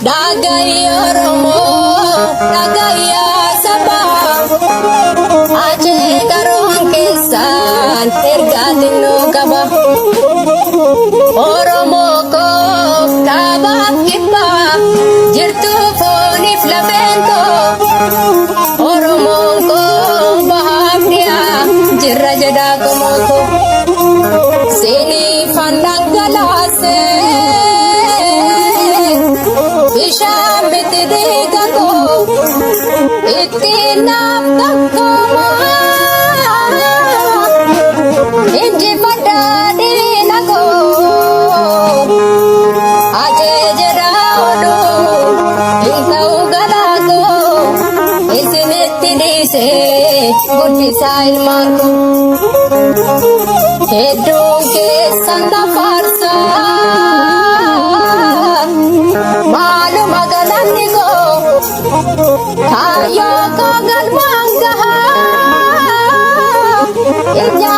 Dagaya Oromo, Dagaya Sabah, Aceh Karong Kesan, Tergatin no Kaba, Oromo ko Kabak Kipa, Jirtu Foni Flamento, Oromo ko Bahagya, Jirra Jada Komoko, Sini Fandang Galase. Ishamitidigago itinaptakoma injipadadinago ajejeraodu intaugalago isinitidise guddisailmaku hedunke santa farsa malu magalanigo tayo kagal manggaha inya